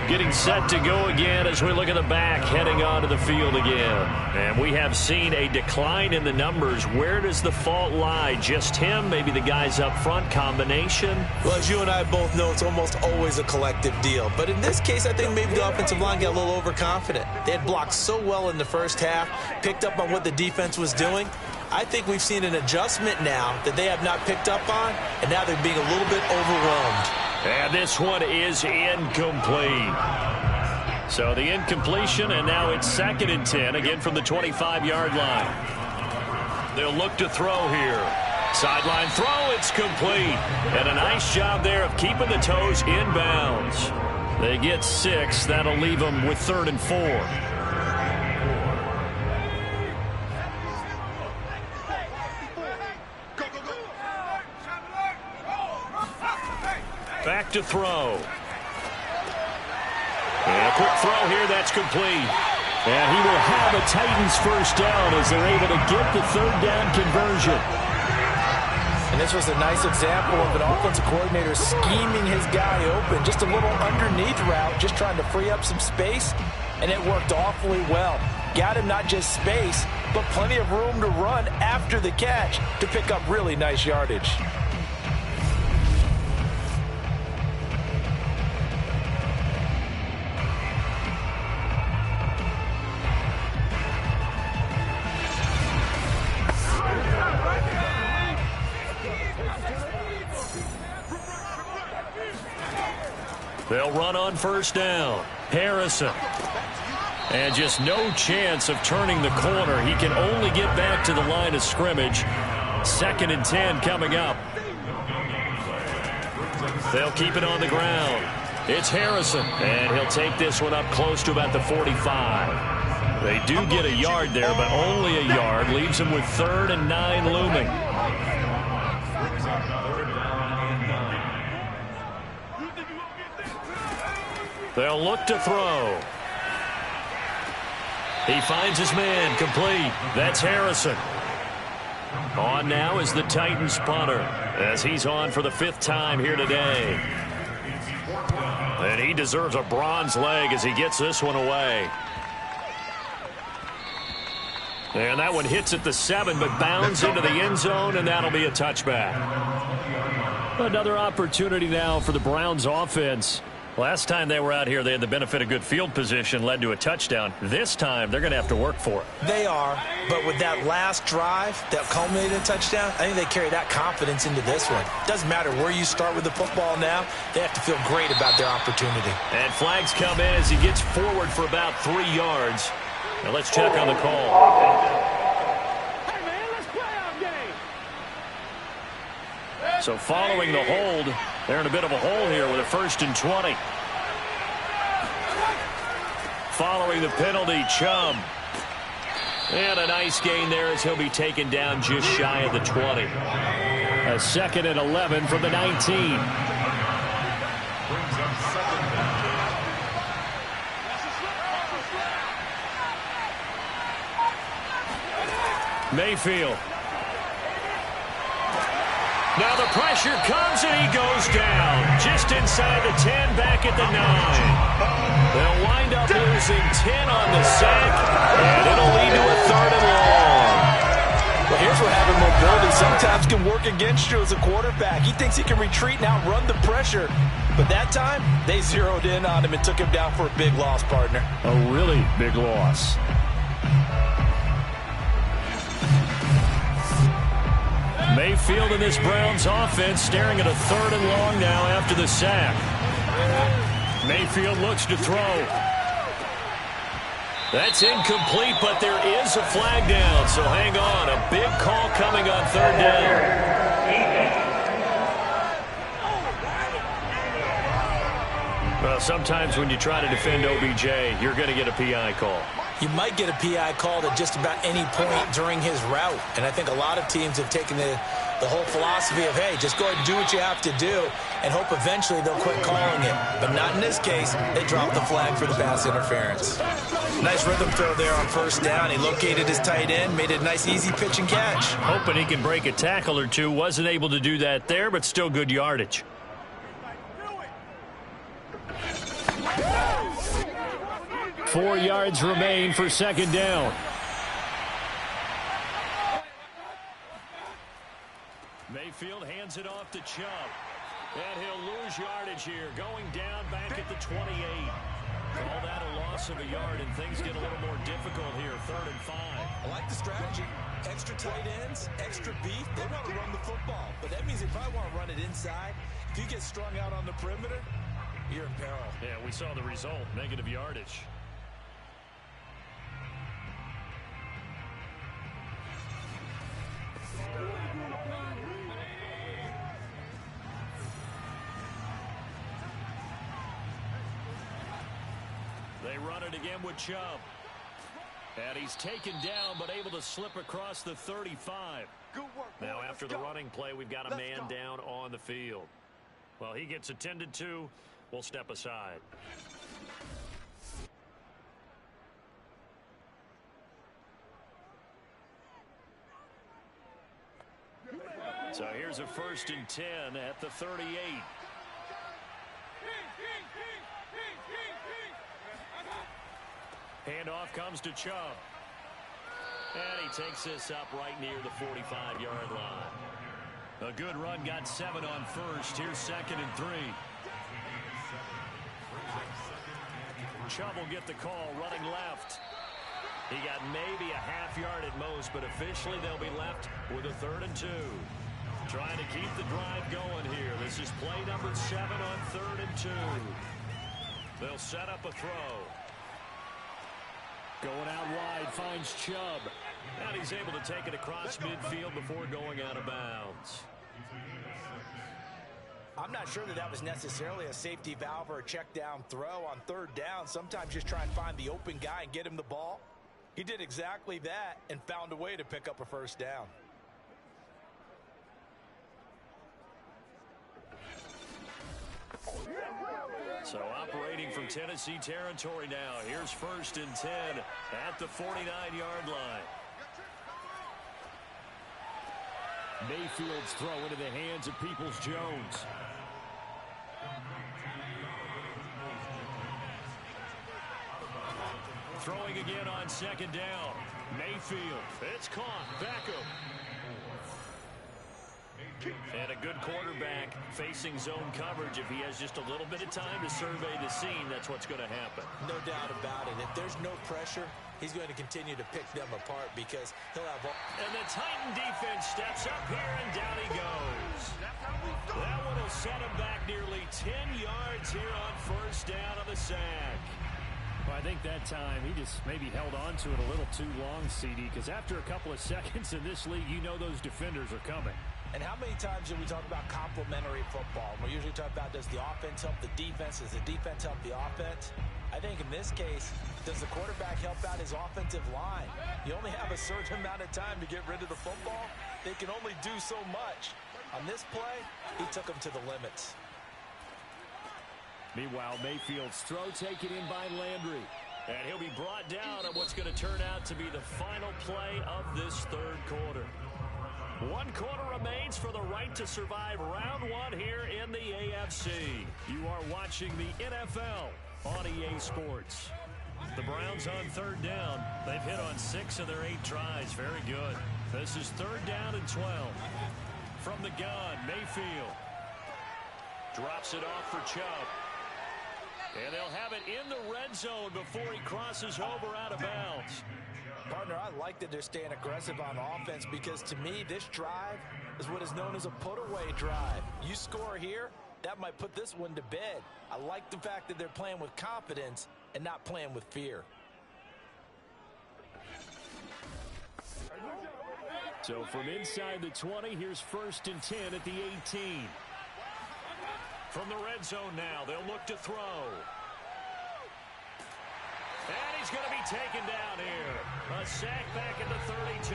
Getting set to go again as we look at the back heading onto the field again. And we have seen a decline in the numbers. Where does the fault lie? Just him? Maybe the guys up front? Combination? Well, as you and I both know, it's almost always a collective deal. But in this case, I think maybe the offensive line got a little overconfident. They had blocked so well in the first half, picked up on what the defense was doing. I think we've seen an adjustment now that they have not picked up on, and now they're being a little bit overwhelmed. And this one is incomplete. So the incompletion, and now it's 2nd and 10, again from the 25-yard line. They'll look to throw here. Sideline throw, it's complete. And a nice job there of keeping the toes inbounds. They get 6. That'll leave them with 3rd and 4. Back to throw. And a quick throw here, that's complete. And he will have a Titans first down as they're able to get the 3rd down conversion. And this was a nice example of an offensive coordinator scheming his guy open. Just a little underneath route, just trying to free up some space. And it worked awfully well. Got him not just space, but plenty of room to run after the catch to pick up really nice yardage. They'll run on first down. Harrison. And just no chance of turning the corner. He can only get back to the line of scrimmage. 2nd and 10 coming up. They'll keep it on the ground. It's Harrison. And he'll take this one up close to about the 45. They do get a yard there, but only a yard. Leaves them with 3rd and 9 looming. They'll look to throw. He finds his man, complete. That's Harrison. On now is the Titans punter as he's on for the 5th time here today. And he deserves a bronze leg as he gets this one away. And that one hits at the 7, but bounds into the end zone, and that'll be a touchback. Another opportunity now for the Browns offense. Last time they were out here, they had the benefit of good field position, led to a touchdown. This time, they're going to have to work for it. They are, but with that last drive that culminated in a touchdown, I think they carry that confidence into this one. Doesn't matter where you start with the football now, they have to feel great about their opportunity. And flags come in as he gets forward for about 3 yards. Now let's check on the call. Hey, man, let's play our game. So following the hold, they're in a bit of a hole here with a 1st and 20. following the penalty, Chubb. And a nice gain there as he'll be taken down just shy of the 20. A 2nd and 11 from the 19. Mayfield. Now the pressure comes and he goes down. Just inside the 10, back at the 9. They'll wind up losing 10 on the sack, and it'll lead to a 3rd and long. Well, here's where having mobility sometimes can work against you as a quarterback. He thinks he can retreat and outrun the pressure. But that time, they zeroed in on him and took him down for a big loss, partner. A really big loss. Mayfield in this Browns offense staring at a 3rd and long now after the sack. Mayfield looks to throw. That's incomplete, but there is a flag down, so hang on. A big call coming on 3rd down. Well, sometimes when you try to defend OBJ, you're going to get a PI call. You might get a PI called at just about any point during his route. And I think a lot of teams have taken the whole philosophy of, hey, just go ahead and do what you have to do and hope eventually they'll quit calling it. But not in this case. They dropped the flag for the pass interference. Nice rhythm throw there on 1st down. He located his tight end, made it a nice easy pitch and catch. Hoping he can break a tackle or two. Wasn't able to do that there, but still good yardage. Four yards remain for 2nd down. Mayfield hands it off to Chubb. And he'll lose yardage here. Going down back at the 28. Call that a loss of a yard, and things get a little more difficult here. 3rd and 5. I like the strategy. Extra tight ends, extra beef. They want to run the football. But that means if I want to run it inside, if you get strung out on the perimeter, you're in peril. Yeah, we saw the result. Negative yardage. They run it again with Chubb. And he's taken down, but able to slip across the 35. Good work, now, boy. after the running play, we've got a man down on the field. Well, he gets attended to. We'll step aside. So here's a 1st and 10 at the 38. Handoff comes to Chubb. And he takes this up right near the 45-yard line. A good run, got 7 on 1st. Here's 2nd and 3. Chubb will get the call, running left. He got maybe a half yard at most, but officially they'll be left with a 3rd and 2. Trying to keep the drive going here. This is play number 7 on 3rd and 2. They'll set up a throw. Going out wide, finds Chubb. And he's able to take it across midfield before going out of bounds. I'm not sure that was necessarily a safety valve or a check down throw on 3rd down. Sometimes just try and find the open guy and get him the ball. He did exactly that and found a way to pick up a 1st down. So operating from Tennessee territory now. Here's 1st and 10 at the 49-yard line. Mayfield's throw into the hands of Peoples-Jones. Throwing again on 2nd down. Mayfield. It's caught. Beckham. And a good quarterback facing zone coverage. If he has just a little bit of time to survey the scene, that's what's going to happen. No doubt about it. If there's no pressure, he's going to continue to pick them apart because he'll have all. And the Titan defense steps up here, and down he goes. That one will set him back nearly 10 yards here on 1st down on the sack. Well, I think that time he just maybe held on to it a little too long, CD, because after a couple of seconds in this league, you know those defenders are coming. And how many times do we talk about complementary football? We usually talk about, does the offense help the defense? Does the defense help the offense? I think in this case, does the quarterback help out his offensive line? You only have a certain amount of time to get rid of the football. They can only do so much. On this play, he took them to the limits. Meanwhile, Mayfield's throw taken in by Landry. And he'll be brought down on what's going to turn out to be the final play of this third quarter. 1 quarter remains for the right to survive round 1 here in the AFC. You are watching the NFL on EA Sports. The Browns on third down. They've hit on 6 of their 8 tries. Very good. This is 3rd down and 12. From the gun, Mayfield drops it off for Chubb. And they'll have it in the red zone before he crosses over out of bounds. Partner, I like that they're staying aggressive on offense because to me, this drive is what is known as a put-away drive. You score here, that might put this one to bed. I like the fact that they're playing with confidence and not playing with fear. So from inside the 20, here's 1st and 10 at the 18. From the red zone now, they'll look to throw. And he's going to be taken down here. A sack back at the 32.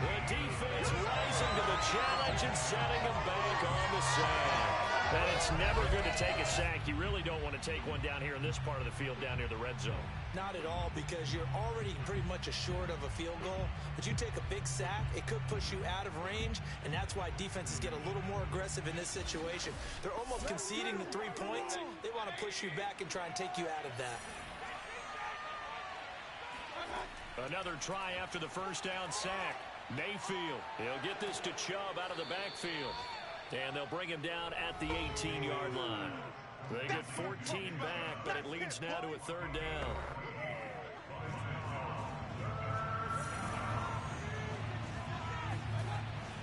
The defense rising to the challenge and setting him back on the sack. And it's never good to take a sack. You really don't want to take one down here in this part of the field down near the red zone. Not at all, because you're already pretty much assured of a field goal. But you take a big sack, it could push you out of range, and that's why defenses get a little more aggressive in this situation. They're almost conceding the 3 points. They want to push you back and try and take you out of that. Another try after the first down sack. Mayfield, he'll get this to Chubb out of the backfield. And they'll bring him down at the 18-yard line. They get 14 back, but it leads now to a 3rd down.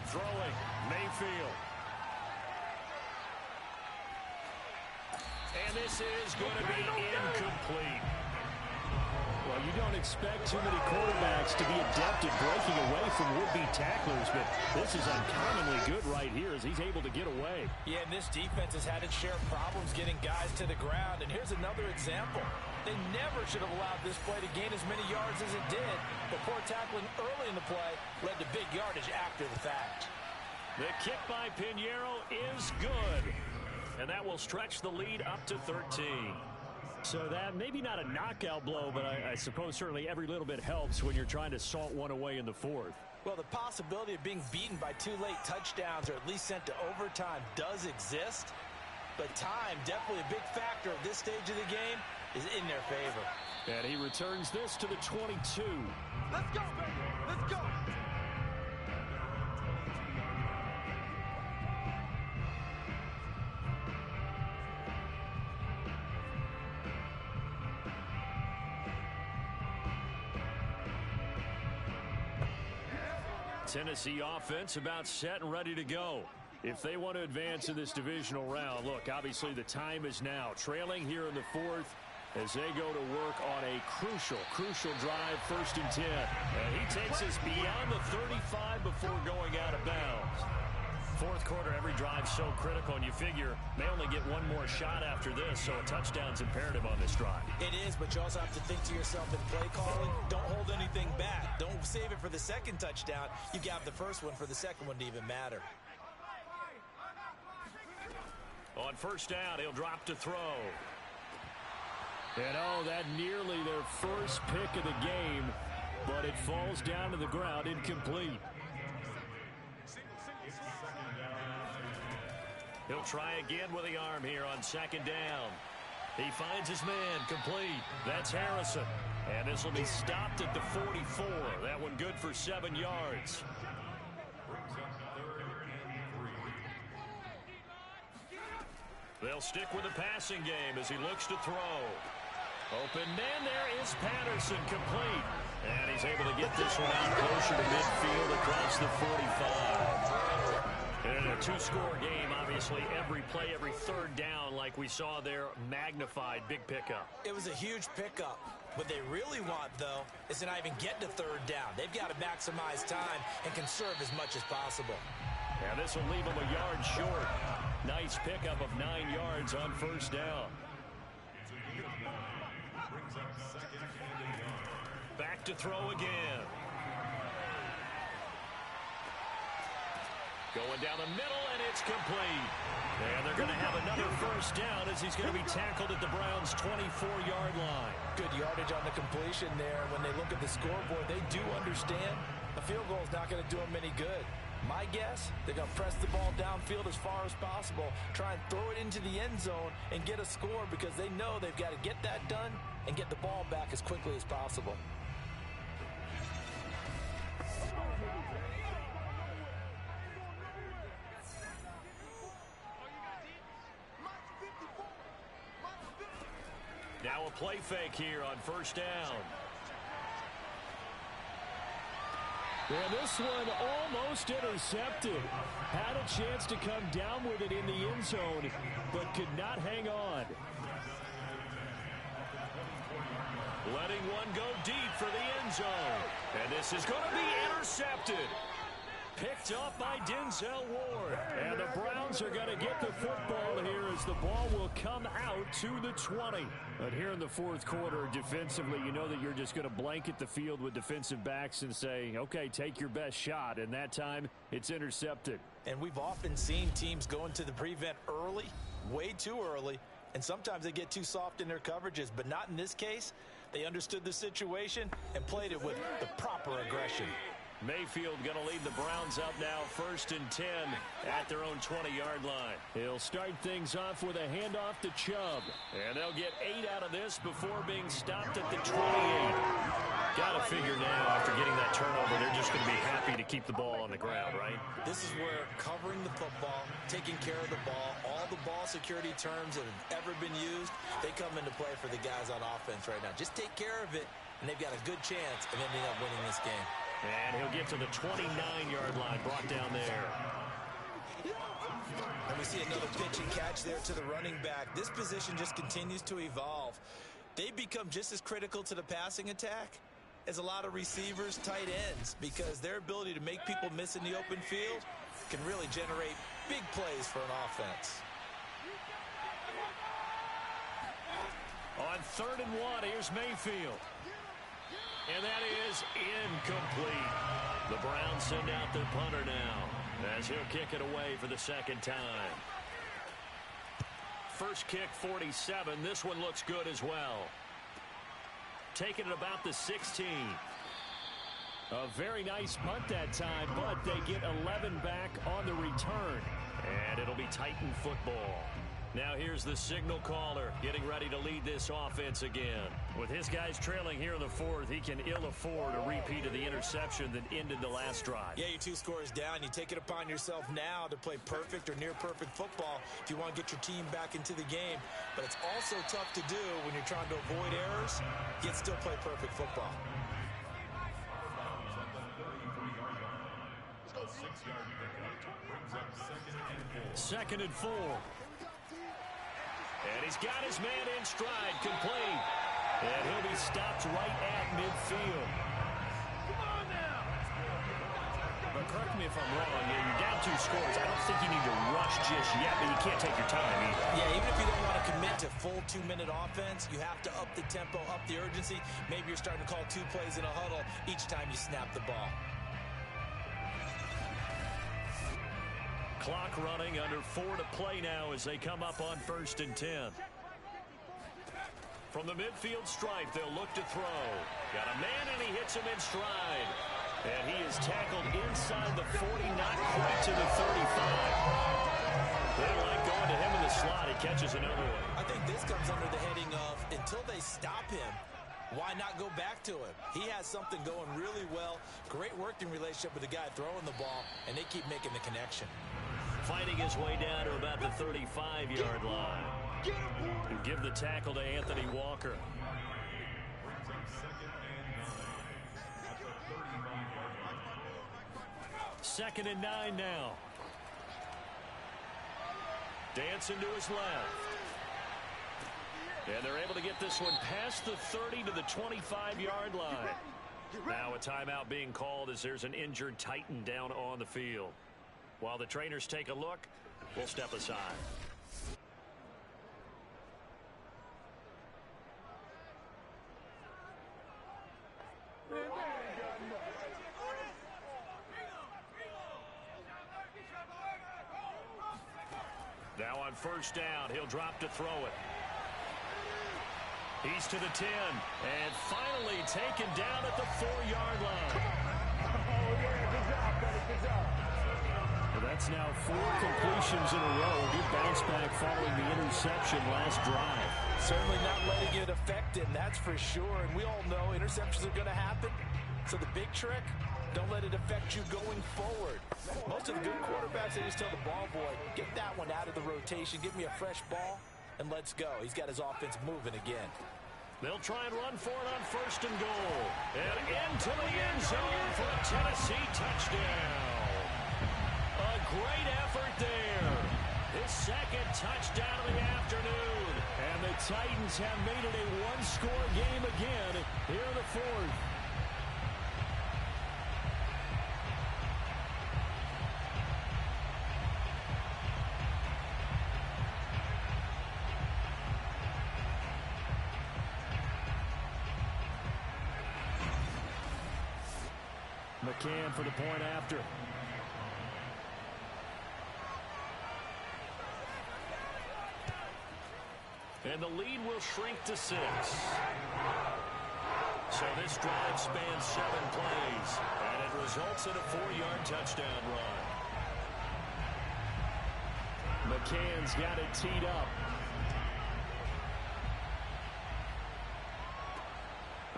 Throwing, Mayfield. And this is going to be incomplete. Well, you don't expect too many quarterbacks to be adept at breaking away from would-be tacklers, but this is uncommonly good right here as he's able to get away. Yeah, and this defense has had its share of problems getting guys to the ground. And here's another example. They never should have allowed this play to gain as many yards as it did. But poor tackling early in the play led to big yardage after the fact. The kick by Pinheiro is good. And that will stretch the lead up to 13. So that maybe not a knockout blow, but I suppose certainly every little bit helps when you're trying to salt one away in the 4th. Well, the possibility of being beaten by 2 late touchdowns or at least sent to overtime does exist. But time, definitely a big factor at this stage of the game, is in their favor. And he returns this to the 22. Let's go, baby. Let's go. Tennessee offense about set and ready to go. If they want to advance in this divisional round, look, obviously the time is now. Trailing here in the 4th as they go to work on a crucial drive, 1st and 10. And he takes us beyond the 35 before going out of bounds. 4th quarter, every drive so critical, and you figure may only get one more shot after this, so a touchdown's imperative on this drive. It is, but you also have to think to yourself in play calling, don't hold anything back. Don't save it for the 2nd touchdown. You got the 1st one for the 2nd one to even matter. On 1st down, he'll drop to throw. And oh, that nearly their first pick of the game, but it falls down to the ground incomplete. He'll try again with the arm here on 2nd down. He finds his man complete. That's Harrison. And this will be stopped at the 44. That one good for 7 yards. They'll stick with the passing game as he looks to throw. Open man, there is Patterson, complete. And he's able to get this one out closer to midfield across the 45. And in a two-score game, obviously, every play, every third down, like we saw there, magnified, big pickup. It was a huge pickup. What they really want, though, is to not even get to third down. They've got to maximize time and conserve as much as possible. And this will leave them a yard short. Nice pickup of 9 yards on first down. Back to throw again. Going down the middle, and it's complete. And they're going to have another first down as he's going to be tackled at the Browns' 24-yard line. Good yardage on the completion there. When they look at the scoreboard, they do understand a field goal is not going to do them any good. My guess, they're going to press the ball downfield as far as possible, try and throw it into the end zone and get a score because they know they've got to get that done and get the ball back as quickly as possible. Now a play fake here on first down. And this one almost intercepted. Had a chance to come down with it in the end zone, but could not hang on. Letting one go deep for the end zone. And this is going to be intercepted. Picked off by Denzel Ward. And the Browns are going to get the football here as the ball will come out to the 20. But here in the fourth quarter, defensively, you know that you're just going to blanket the field with defensive backs and say, okay, take your best shot. And that time, it's intercepted. And we've often seen teams go into the prevent early, way too early, and sometimes they get too soft in their coverages. But not in this case. They understood the situation and played it with the proper aggression. Mayfield going to lead the Browns up now, 1st and 10 at their own 20-yard line. He'll start things off with a handoff to Chubb. And they'll get 8 out of this before being stopped at the 28. Got to figure now, after getting that turnover, they're just going to be happy to keep the ball on the ground, right? This is where covering the football, taking care of the ball, all the ball security terms that have ever been used, they come into play for the guys on offense right now. Just take care of it, and they've got a good chance of ending up winning this game. And he'll get to the 29-yard line, brought down there. And we see another pitch and catch there to the running back. This position just continues to evolve. They've become just as critical to the passing attack as a lot of receivers, tight ends, because their ability to make people miss in the open field can really generate big plays for an offense. On 3rd and 1, here's Mayfield. And that is incomplete. The Browns send out their punter now as he'll kick it away for the second time. First kick, 47. This one looks good as well. Taking it about the 16. A very nice punt that time, but they get 11 back on the return. And it'll be Titan football. Now here's the signal caller getting ready to lead this offense again. With his guys trailing here in the fourth, he can ill afford a repeat of the interception that ended the last drive. Yeah, you're 2 scores down. You take it upon yourself now to play perfect or near perfect football if you want to get your team back into the game. But it's also tough to do when you're trying to avoid errors, yet still play perfect football. Second and 4. And he's got his man in stride, complete. And he'll be stopped right at midfield. Come on now. But correct me if I'm wrong, you're down 2 scores. I don't think you need to rush just yet, but you can't take your time either. Yeah, even if you don't want to commit to full 2-minute offense, you have to up the tempo, up the urgency. Maybe you're starting to call 2 plays in a huddle each time you snap the ball. Clock running, under 4 to play now as they come up on 1st and 10. From the midfield stripe, they'll look to throw. Got a man, and he hits him in stride. And he is tackled inside the 40, not quite to the 35. They don't like going to him in the slot. He catches another one. I think this comes under the heading of, until they stop him, why not go back to him? He has something going really well. Great working relationship with the guy throwing the ball, and they keep making the connection. Fighting his way down to about the 35-yard line. To give the tackle to Anthony Walker. Second and 9 now. Dancing to his left. And they're able to get this one past the 30 to the 25-yard line. Now a timeout being called as there's an injured Titan down on the field. While the trainers take a look, we'll step aside. Now on first down, he'll drop to throw it. He's to the 10, and finally taken down at the 4-yard line. Oh, yeah, good job, buddy, good job. Well, that's now 4 completions in a row. Good bounce back following the interception last drive. Certainly not letting it affect him, that's for sure. And we all know interceptions are going to happen. So the big trick, don't let it affect you going forward. Most of the good quarterbacks, they just tell the ball boy, get that one out of the rotation, give me a fresh ball, and let's go. He's got his offense moving again. They'll try and run for it on first and goal. And into the end zone for a Tennessee touchdown. A great effort there. His second touchdown of the afternoon. And the Titans have made it a one-score game again here in the fourth. McCann for the point after. And the lead will shrink to 6. So this drive spans 7 plays, and it results in a 4-yard touchdown run. McCann's got it teed up.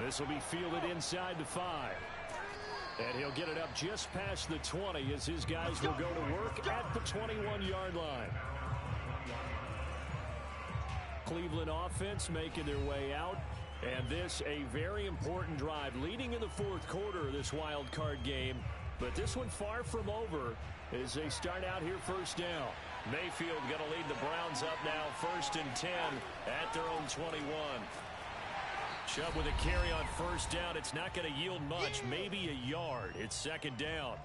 This will be fielded inside the 5. And he'll get it up just past the 20 as his guys will go to work at the 21-yard line. Cleveland offense making their way out. And this a very important drive leading in the fourth quarter of this wild card game. But this one far from over as they start out here first down. Mayfield going to lead the Browns up now first and 10 at their own 21. Chubb with a carry on first down. It's not going to yield much, maybe a yard. It's second down.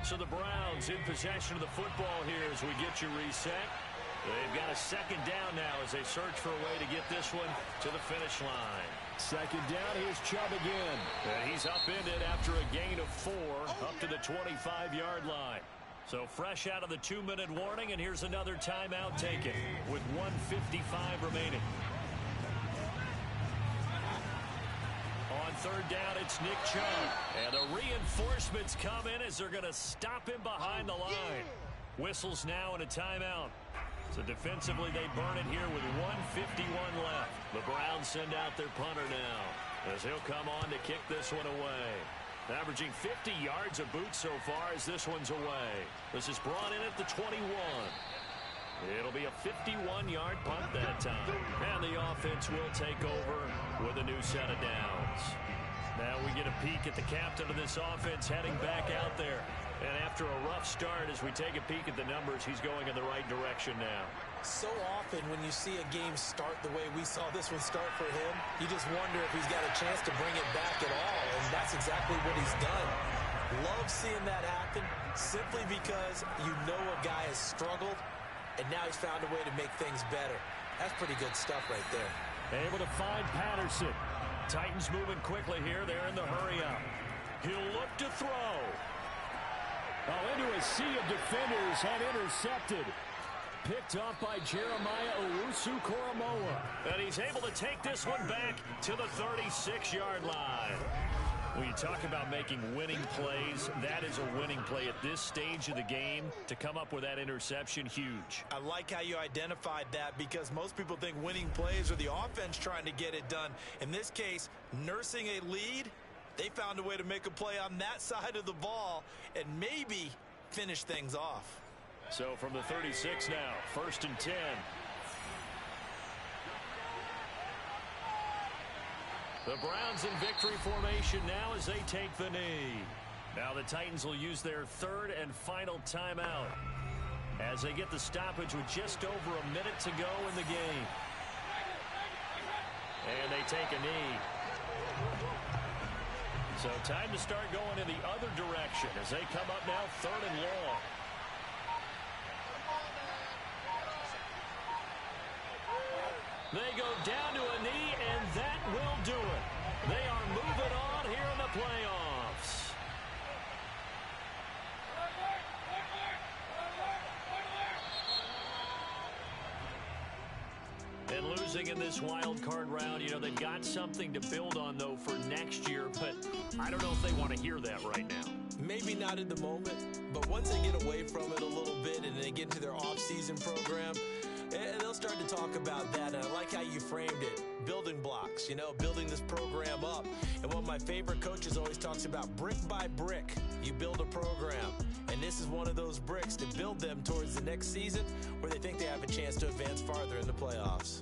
So the Browns in possession of the football here as we get you reset. They've got a second down now as they search for a way to get this one to the finish line. Second down, here's Chubb again. And he's upended after a gain of 4 up to the 25-yard line. So fresh out of the 2-minute warning, and here's another timeout taken with 1:55 remaining. On third down, it's Nick Chubb. And the reinforcements come in as they're going to stop him behind the line. Whistles now and a timeout. So defensively, they burn it here with 1:51 left. The Browns send out their punter now as he'll come on to kick this one away. Averaging 50 yards a boot so far as this one's away. This is brought in at the 21. It'll be a 51-yard punt that time. And the offense will take over with a new set of downs. Now we get a peek at the captain of this offense heading back out there. And after a rough start, as we take a peek at the numbers, he's going in the right direction now. So often when you see a game start the way we saw this one start for him, you just wonder if he's got a chance to bring it back at all. And that's exactly what he's done. Love seeing that happen simply because you know a guy has struggled, and now he's found a way to make things better. That's pretty good stuff right there. Able to find Patterson. Titans moving quickly here. They're in the hurry-up. He'll look to throw. Into a sea of defenders and intercepted. Picked up by Jeremiah Owusu-Koramoah. And he's able to take this one back to the 36-yard line. When you talk about making winning plays, that is a winning play at this stage of the game. To come up with that interception, huge. I like how you identified that because most people think winning plays are the offense trying to get it done. In this case, nursing a lead, they found a way to make a play on that side of the ball and maybe finish things off. So from the 36 now, first and 10. The Browns in victory formation now as they take the knee. Now the Titans will use their third and final timeout as they get the stoppage with just over a minute to go in the game. And they take a knee. So time to start going in the other direction as they come up now 3rd and long. They go down to a knee, and that will do it. They are moving on here in the playoffs. And losing in this wild card round, you know, they've got something to build on, though, for next year. But I don't know if they want to hear that right now. Maybe not in the moment, but once they get away from it a little bit and they get into their off-season program, and they'll start to talk about that. And I like how you framed it. Building blocks, you know, building this program up. And one of my favorite coaches always talks about brick by brick, you build a program. And this is one of those bricks to build them towards the next season where they think they have a chance to advance farther in the playoffs.